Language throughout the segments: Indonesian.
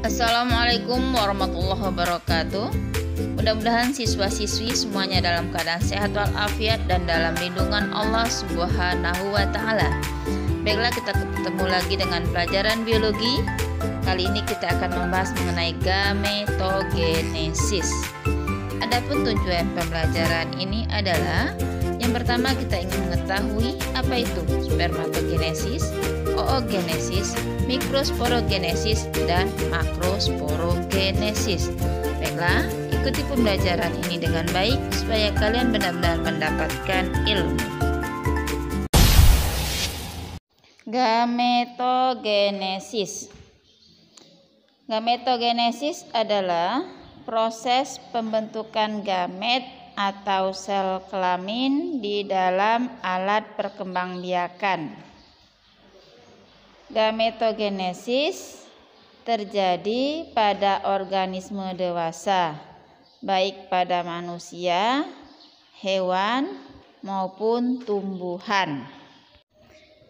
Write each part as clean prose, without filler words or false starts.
Assalamualaikum warahmatullahi wabarakatuh. Mudah-mudahan siswa-siswi semuanya dalam keadaan sehat walafiat dan dalam lindungan Allah Subhanahu wa Ta'ala. Baiklah, kita ketemu lagi dengan pelajaran biologi. Kali ini kita akan membahas mengenai gametogenesis. Adapun tujuan pembelajaran ini adalah yang pertama, kita ingin mengetahui apa itu spermatogenesis, oogenesis, mikrosporogenesis, dan makrosporogenesis. Baiklah, ikuti pembelajaran ini dengan baik supaya kalian benar-benar mendapatkan ilmu. Gametogenesis. Gametogenesis adalah proses pembentukan gamet atau sel kelamin di dalam alat perkembangbiakan. Gametogenesis terjadi pada organisme dewasa, baik pada manusia, hewan, maupun tumbuhan.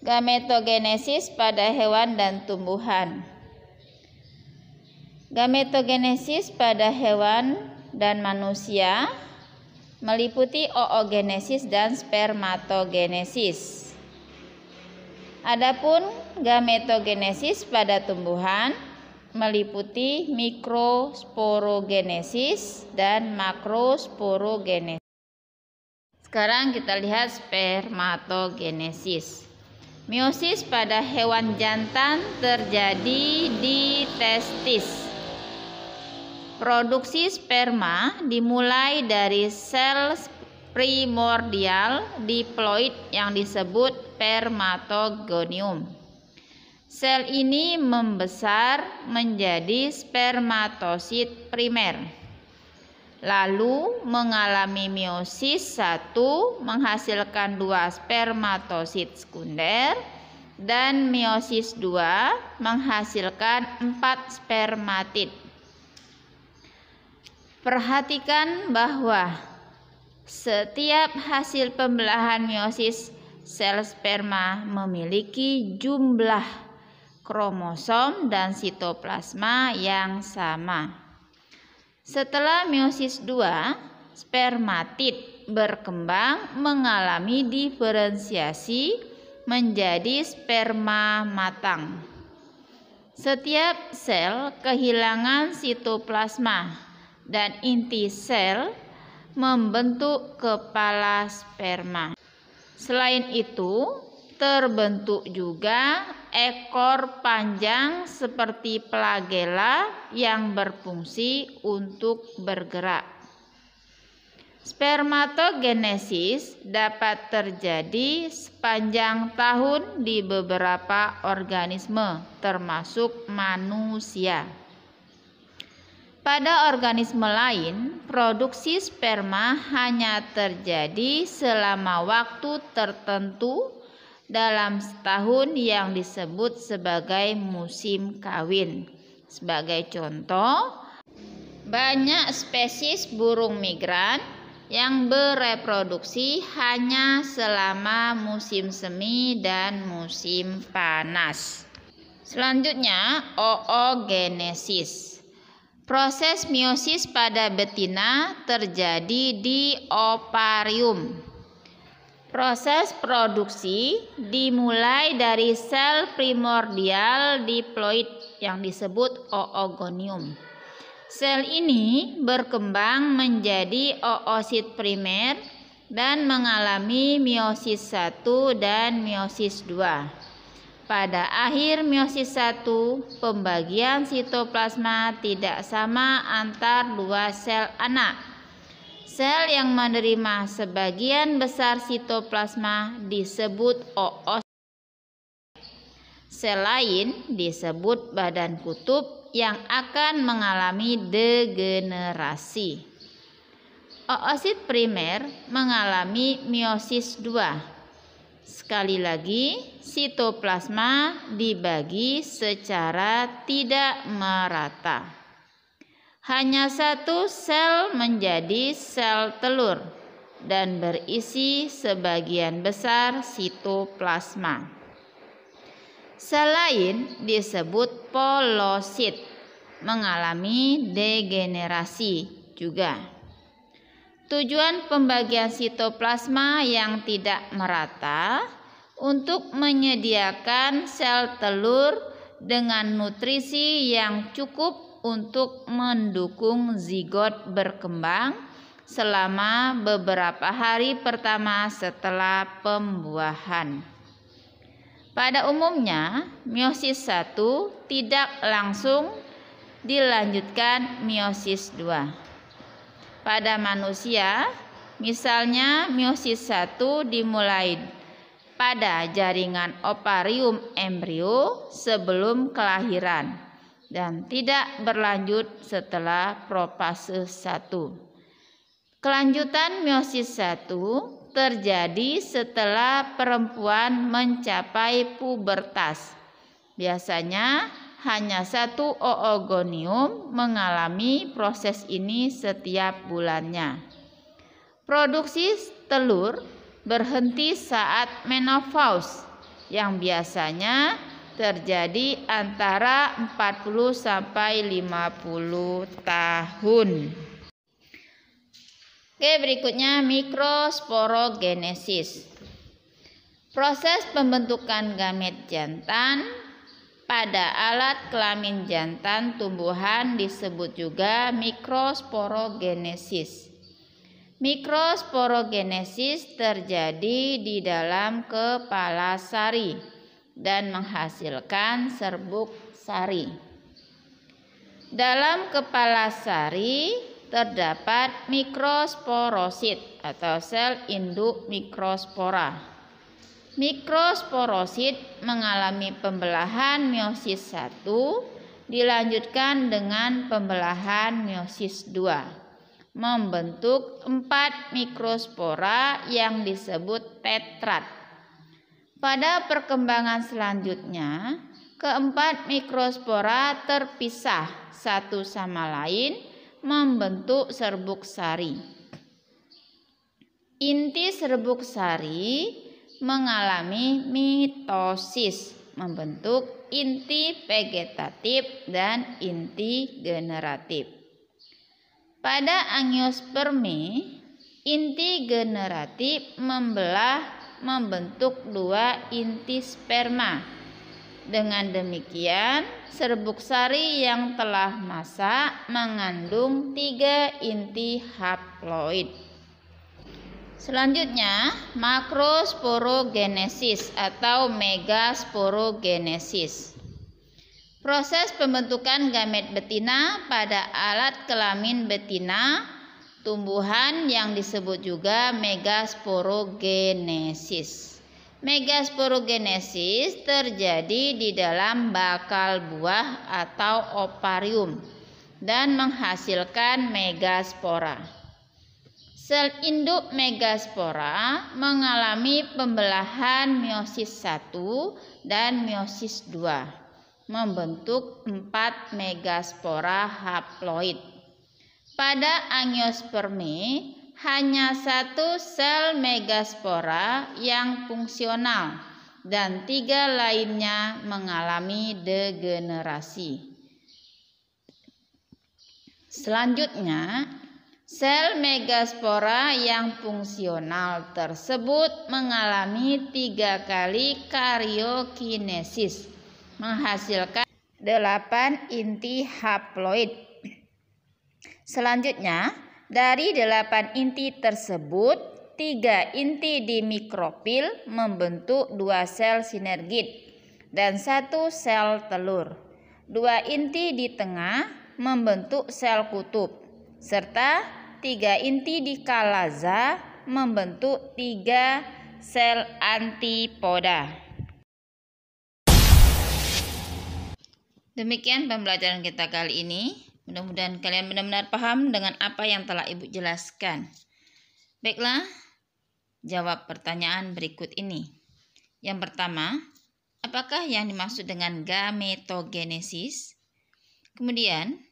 Gametogenesis pada hewan dan tumbuhan. Gametogenesis pada hewan dan manusia meliputi oogenesis dan spermatogenesis. Adapun gametogenesis pada tumbuhan meliputi mikrosporogenesis dan makrosporogenesis. Sekarang kita lihat spermatogenesis. Meiosis pada hewan jantan terjadi di testis. Produksi sperma dimulai dari sel primordial diploid yang disebut spermatogonium. Sel ini membesar menjadi spermatosit primer. Lalu mengalami meiosis 1 menghasilkan 2 spermatosit sekunder dan meiosis 2 menghasilkan 4 spermatid. Perhatikan bahwa setiap hasil pembelahan meiosis sel sperma memiliki jumlah kromosom dan sitoplasma yang sama. Setelah meiosis 2, spermatid berkembang mengalami diferensiasi menjadi sperma matang. Setiap sel kehilangan sitoplasma dan inti sel membentuk kepala sperma. Selain itu, terbentuk juga ekor panjang seperti flagella yang berfungsi untuk bergerak. Spermatogenesis dapat terjadi sepanjang tahun di beberapa organisme, termasuk manusia. Pada organisme lain, produksi sperma hanya terjadi selama waktu tertentu dalam setahun yang disebut sebagai musim kawin. Sebagai contoh, banyak spesies burung migran yang bereproduksi hanya selama musim semi dan musim panas. Selanjutnya, oogenesis. Proses meiosis pada betina terjadi di ovarium. Proses produksi dimulai dari sel primordial diploid yang disebut oogonium. Sel ini berkembang menjadi oosit primer dan mengalami meiosis 1 dan meiosis 2. Pada akhir meiosis 1, pembagian sitoplasma tidak sama antar dua sel anak. Sel yang menerima sebagian besar sitoplasma disebut oosit. Sel lain disebut badan kutub yang akan mengalami degenerasi. Oosit primer mengalami meiosis 2. Sekali lagi, sitoplasma dibagi secara tidak merata. Hanya satu sel menjadi sel telur dan berisi sebagian besar sitoplasma. Sel lain disebut polosit. mengalami degenerasi juga. Tujuan pembagian sitoplasma yang tidak merata untuk menyediakan sel telur dengan nutrisi yang cukup untuk mendukung zigot berkembang selama beberapa hari pertama setelah pembuahan. Pada umumnya, meiosis 1 tidak langsung dilanjutkan meiosis 2. Pada manusia, misalnya meiosis 1 dimulai pada jaringan ovarium embrio sebelum kelahiran dan tidak berlanjut setelah profase 1. Kelanjutan meiosis 1 terjadi setelah perempuan mencapai pubertas. Biasanya hanya satu oogonium mengalami proses ini setiap bulannya. Produksi telur berhenti saat menopause yang biasanya terjadi antara 40 sampai 50 tahun. Oke, berikutnya mikrosporogenesis. Proses pembentukan gamet jantan pada alat kelamin jantan tumbuhan disebut juga mikrosporogenesis. Mikrosporogenesis terjadi di dalam kepala sari dan menghasilkan serbuk sari. Dalam kepala sari terdapat mikrosporosit atau sel induk mikrospora. Mikrosporosit mengalami pembelahan meiosis 1 dilanjutkan dengan pembelahan meiosis 2, membentuk 4 mikrospora yang disebut tetrat. Pada perkembangan selanjutnya, keempat mikrospora terpisah satu sama lain membentuk serbuk sari. Inti serbuk sari mengalami mitosis, membentuk inti vegetatif dan inti generatif. Pada angiospermi, inti generatif membentuk 2 inti sperma. Dengan demikian, serbuk sari yang telah masak mengandung 3 inti haploid. Selanjutnya, makrosporogenesis atau megasporogenesis. Proses pembentukan gamet betina pada alat kelamin betina tumbuhan yang disebut juga megasporogenesis. Megasporogenesis terjadi di dalam bakal buah atau ovarium dan menghasilkan megaspora. Sel induk megaspora mengalami pembelahan meiosis 1 dan meiosis 2, membentuk 4 megaspora haploid. Pada angiospermi, hanya 1 sel megaspora yang fungsional dan 3 lainnya mengalami degenerasi. Selanjutnya, sel megaspora yang fungsional tersebut mengalami 3 kali karyokinesis, menghasilkan 8 inti haploid. Selanjutnya, dari 8 inti tersebut, 3 inti di mikrofil membentuk 2 sel sinergid dan 1 sel telur. 2 inti di tengah membentuk sel kutub, serta 3 inti di kalaza membentuk 3 sel antipoda. Demikian pembelajaran kita kali ini. Mudah-mudahan kalian benar-benar paham dengan apa yang telah Ibu jelaskan. Baiklah, jawab pertanyaan berikut ini. Yang pertama, apakah yang dimaksud dengan gametogenesis? Kemudian,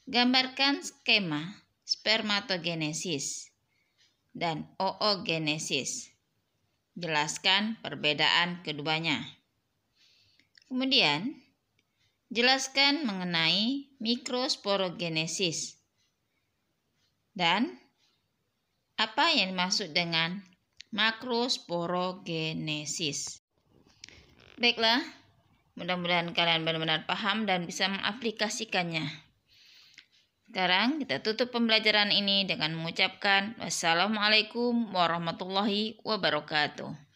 gambarkan skema spermatogenesis dan oogenesis. Jelaskan perbedaan keduanya. Kemudian, Jelaskan mengenai mikrosporogenesis. Dan apa yang dimaksud dengan makrosporogenesis. Baiklah, mudah-mudahan kalian benar-benar paham dan bisa mengaplikasikannya. Sekarang kita tutup pembelajaran ini dengan mengucapkan wassalamualaikum warahmatullahi wabarakatuh.